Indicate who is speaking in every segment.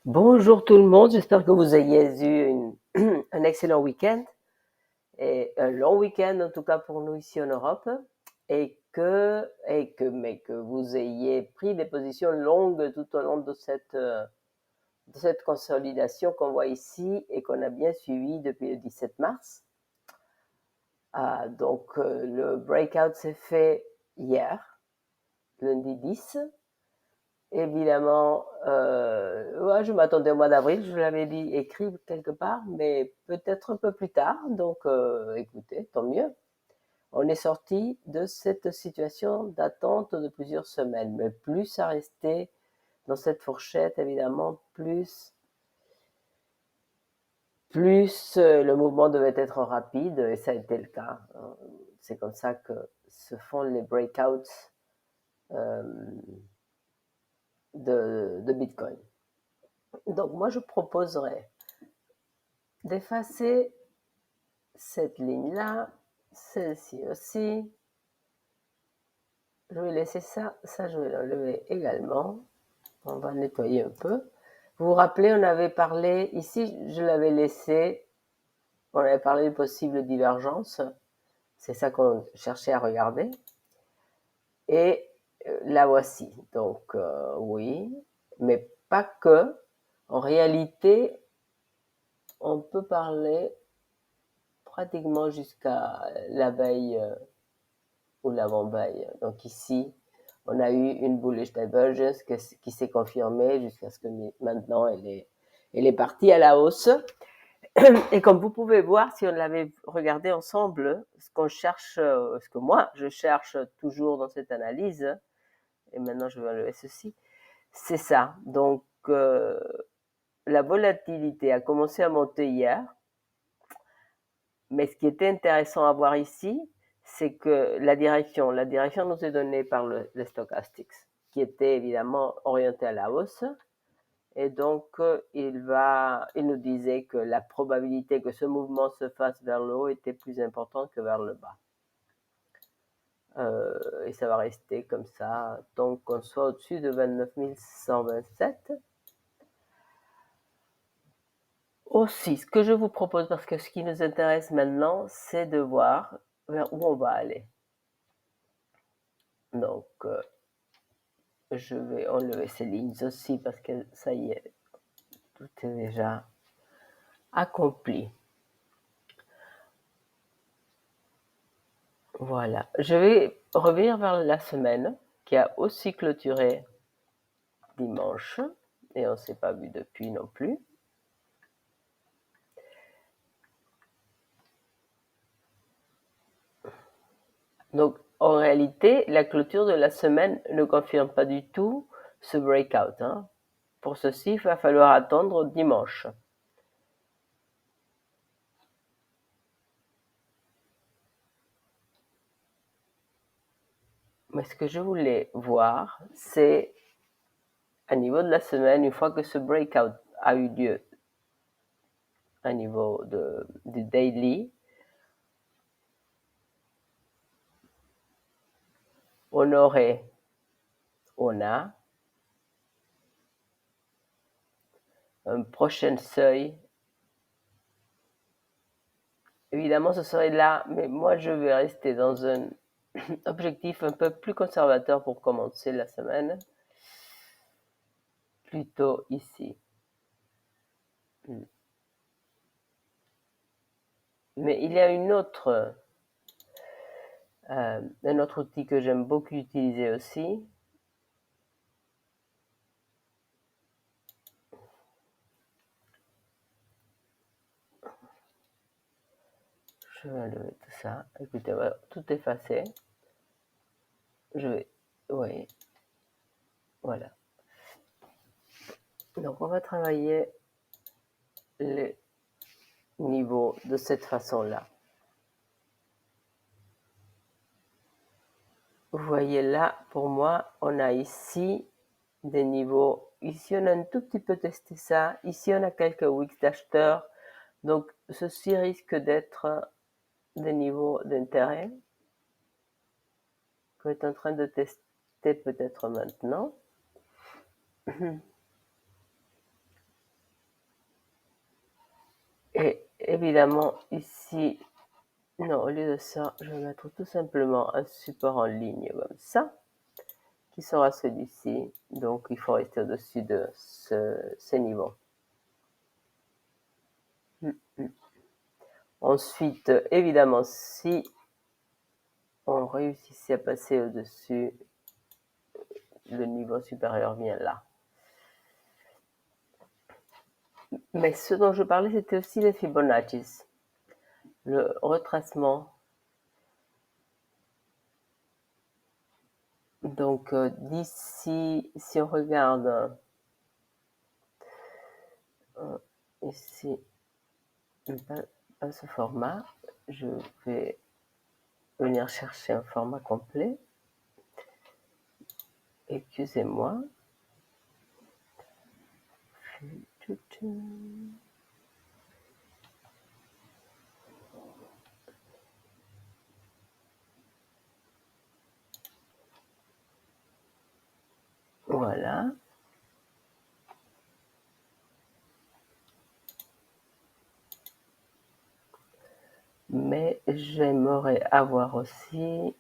Speaker 1: Bonjour tout le monde, j'espère que vous ayez eu un excellent week-end et un long week-end en tout cas pour nous ici en Europe mais que vous ayez pris des positions longues tout au long de cette consolidation qu'on voit ici et qu'on a bien suivi depuis le 17 mars. Le breakout s'est fait hier, lundi 10. Évidemment, ouais, je m'attendais au mois d'avril, je l'avais dit écrit quelque part, mais peut-être un peu plus tard. Donc, écoutez, tant mieux. On est sorti de cette situation d'attente de plusieurs semaines, mais plus ça restait dans cette fourchette, évidemment, plus le mouvement devait être rapide, et ça a été le cas. C'est comme ça que se font les breakouts euh, de Bitcoin. Donc moi, je proposerais d'effacer cette ligne-là, celle-ci aussi. Je vais laisser ça je vais l'enlever également. On va nettoyer un peu. Vous vous rappelez, on avait parlé, ici je l'avais laissé, on avait parlé de possibles divergences, c'est ça qu'on cherchait à regarder. Et la voici, donc oui, mais pas que. En réalité, on peut parler pratiquement jusqu'à la veille ou l'avant-veille. Donc ici, on a eu une bullish divergence qui s'est confirmée jusqu'à ce que maintenant elle est partie à la hausse. Et comme vous pouvez voir, si on l'avait regardé ensemble, ce qu'on cherche, ce que moi je cherche toujours dans cette analyse, et maintenant je vais enlever ceci, c'est ça. Donc la volatilité a commencé à monter hier, mais ce qui était intéressant à voir ici, c'est que la direction nous est donnée par le stochastics, qui était évidemment orienté à la hausse. Et donc, il nous disait que la probabilité que ce mouvement se fasse vers le haut était plus importante que vers le bas. Et ça va rester comme ça, tant qu'on soit au-dessus de 29 127. Aussi, ce que je vous propose, parce que ce qui nous intéresse maintenant, c'est de voir vers où on va aller. Donc, je vais enlever ces lignes aussi parce que ça y est, tout est déjà accompli. Voilà. Je vais revenir vers la semaine qui a aussi clôturé dimanche et on ne s'est pas vu depuis non plus. Donc, en réalité, la clôture de la semaine ne confirme pas du tout ce breakout. Hein. Pour ceci, il va falloir attendre dimanche. Mais ce que je voulais voir, c'est à niveau de la semaine, une fois que ce breakout a eu lieu à niveau du daily, on a un prochain seuil. Évidemment, ce serait là, mais moi, je vais rester dans un objectif un peu plus conservateur pour commencer la semaine. Plutôt ici. Mais il y a un autre outil que j'aime beaucoup utiliser aussi. Je vais enlever tout ça. Écoutez, voilà, tout effacé. Oui, voilà. Donc, on va travailler les niveaux de cette façon-là. Vous voyez là, pour moi, on a ici des niveaux. Ici, on a un tout petit peu testé ça. Ici, on a quelques wicks d'acheteurs. Donc, ceci risque d'être des niveaux d'intérêt qu'on est en train de tester peut-être maintenant. évidemment, ici, non, au lieu de ça, je vais mettre tout simplement un support en ligne comme ça, qui sera celui-ci. Donc, il faut rester au-dessus de ce niveau. Ensuite, évidemment, si on réussissait à passer au-dessus, le niveau supérieur vient là. Mais ce dont je parlais, c'était aussi les Fibonacci, le retracement. Donc, d'ici, si on regarde ici, pas ce format, je vais venir chercher un format complet. Excusez-moi. Voilà. Mais j'aimerais avoir aussi,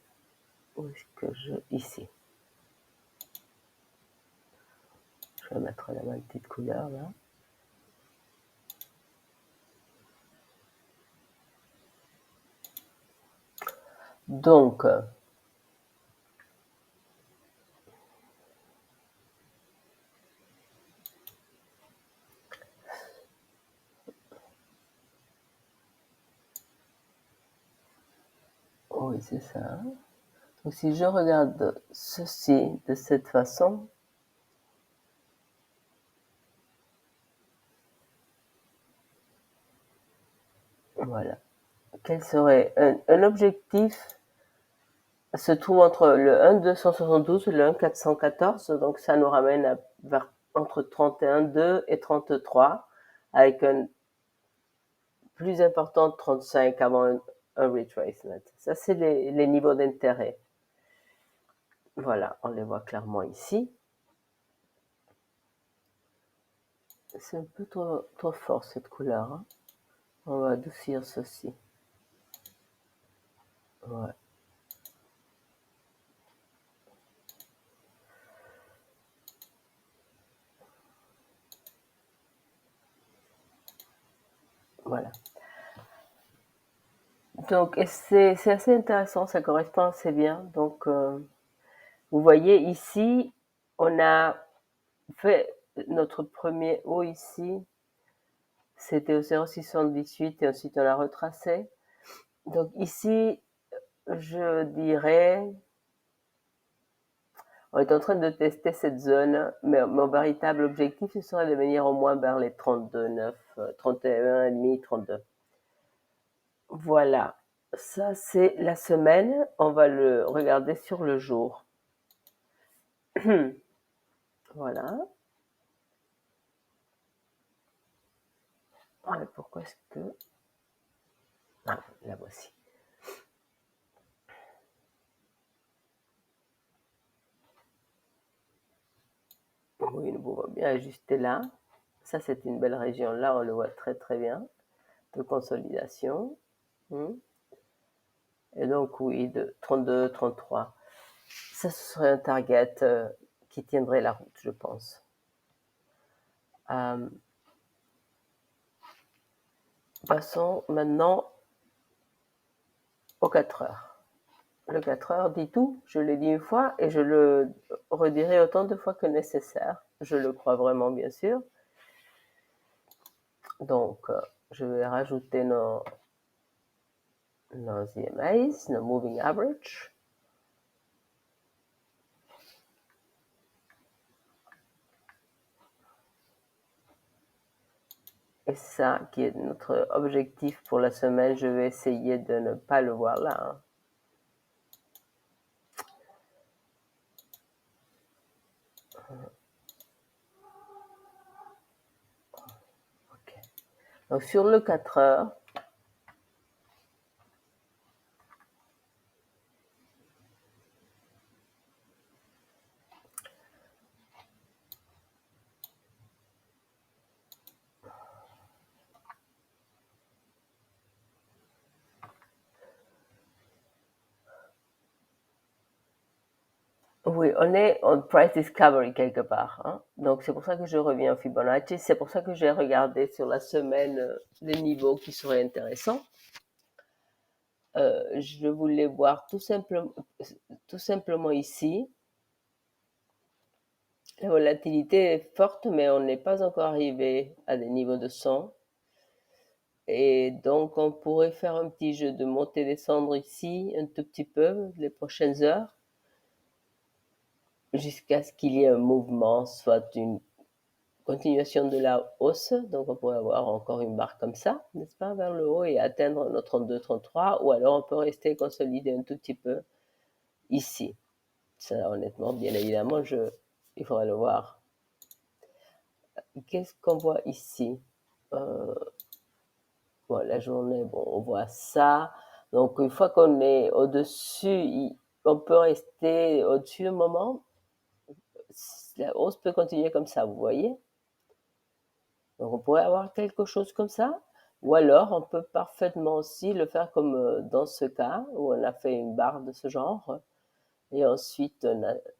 Speaker 1: où est-ce que ici. Je vais mettre la même petite couleur là. Donc, oui, c'est ça. Donc, si je regarde ceci de cette façon, voilà. Quel serait un objectif se trouve entre le 1,272 et le 1,414, donc ça nous ramène vers entre 31,2 et 33, avec un plus important de 35 avant un retracement. Ça, c'est les niveaux d'intérêt. Voilà, on les voit clairement ici. C'est un peu trop fort cette couleur. Hein. On va adoucir ceci. Ouais. Voilà. Donc, c'est assez intéressant, ça correspond assez bien. Donc, vous voyez ici, on a fait notre premier haut ici, c'était au 0,678 et ensuite on l'a retracé. Donc ici, je dirais, on est en train de tester cette zone, mais mon véritable objectif, ce serait de venir au moins vers les 32,9, 31,5, 32. Voilà, ça c'est la semaine, on va le regarder sur le jour. Voilà. Ouais, pourquoi est-ce que... Ah, la voici. Oui, nous pouvons bien ajuster là. Ça, c'est une belle région. Là, on le voit très, très bien. De consolidation. Et donc, oui, de 32, 33. Ça, ce serait un target qui tiendrait la route, je pense. Passons maintenant aux 4 heures. Le 4 heures dit tout. Je l'ai dit une fois et je le redirai autant de fois que nécessaire. Je le crois vraiment, bien sûr. Donc, je vais rajouter nos EMAs, nos Moving Average. Et ça, qui est notre objectif pour la semaine, je vais essayer de ne pas le voir là. Hein. Okay. Donc sur le 4 heures, Oui, on est en price discovery quelque part, hein. Donc c'est pour ça que je reviens au Fibonacci. C'est pour ça que j'ai regardé sur la semaine les niveaux qui seraient intéressants. Je voulais voir tout simplement ici. La volatilité est forte, mais on n'est pas encore arrivé à des niveaux de 100. Et donc, on pourrait faire un petit jeu de monter-descendre ici un tout petit peu les prochaines heures, jusqu'à ce qu'il y ait un mouvement, soit une continuation de la hausse. Donc, on pourrait avoir encore une barre comme ça, n'est-ce pas, vers le haut et atteindre nos 32, 33, ou alors on peut rester consolidé un tout petit peu ici. Ça, honnêtement, bien évidemment, il faudrait le voir. Qu'est-ce qu'on voit ici? Bon, la journée, bon, on voit ça. Donc, une fois qu'on est au-dessus, on peut rester au-dessus un moment. La hausse peut continuer comme ça, vous voyez. Donc, on pourrait avoir quelque chose comme ça. Ou alors, on peut parfaitement aussi le faire comme dans ce cas, où on a fait une barre de ce genre. Et ensuite,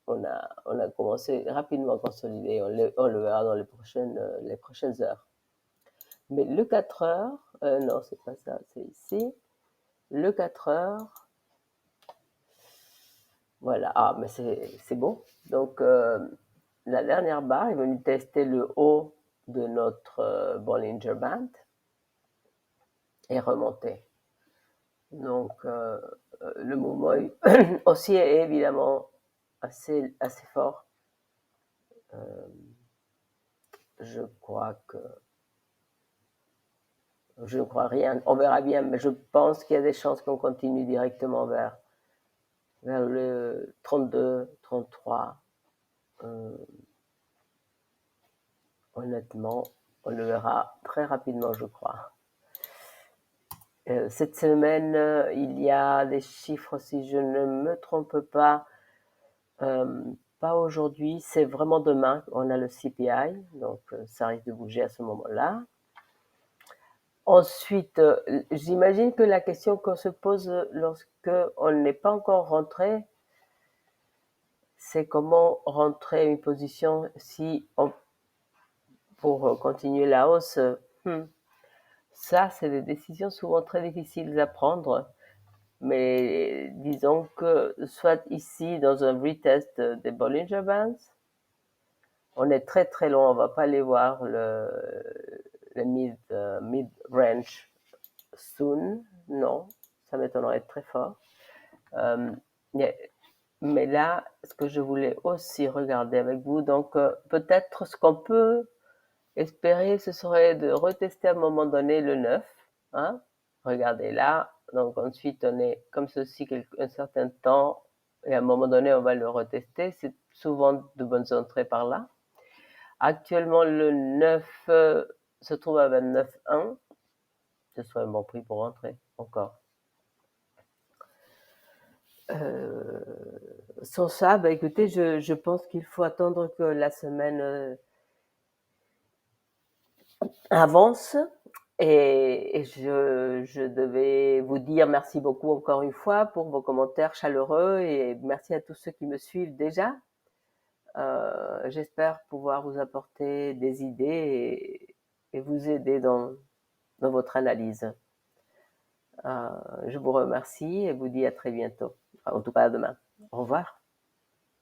Speaker 1: on a commencé rapidement à consolider. On le verra dans les prochaines heures. Mais le 4 heures, non, c'est pas ça, c'est ici. Le 4 heures, voilà. Ah, mais c'est bon. Donc, la dernière barre est venue tester le haut de notre Bollinger Band et remonter. Donc, le mouvement aussi est évidemment assez fort. Je crois que je ne crois rien. On verra bien, mais je pense qu'il y a des chances qu'on continue directement vers le 32, 33. Honnêtement, on le verra très rapidement, je crois. Cette semaine, il y a des chiffres, si je ne me trompe pas, pas aujourd'hui, c'est vraiment demain, on a le CPI, donc ça risque de bouger à ce moment-là. Ensuite, j'imagine que la question qu'on se pose lorsque on n'est pas encore rentré, c'est comment rentrer une position pour continuer la hausse. Ça, c'est des décisions souvent très difficiles à prendre, mais disons que soit ici dans un retest des Bollinger Bands, on est très très loin, on va pas aller voir le mid-range soon, non, ça m'étonnerait très fort. Mais là, ce que je voulais aussi regarder avec vous, donc peut-être ce qu'on peut espérer, ce serait de retester à un moment donné le 9. Hein. Regardez là, donc ensuite on est comme ceci un certain temps, et à un moment donné on va le retester. C'est souvent de bonnes entrées par là. Actuellement, le 9 se trouve à 29,1. Ce serait un bon prix pour rentrer encore. Sans ça, bah, écoutez, je pense qu'il faut attendre que la semaine avance. Et je devais vous dire merci beaucoup encore une fois pour vos commentaires chaleureux et merci à tous ceux qui me suivent déjà. J'espère pouvoir vous apporter des idées et vous aider dans votre analyse. Je vous remercie et vous dis à très bientôt. Enfin, en tout cas à demain. Au revoir.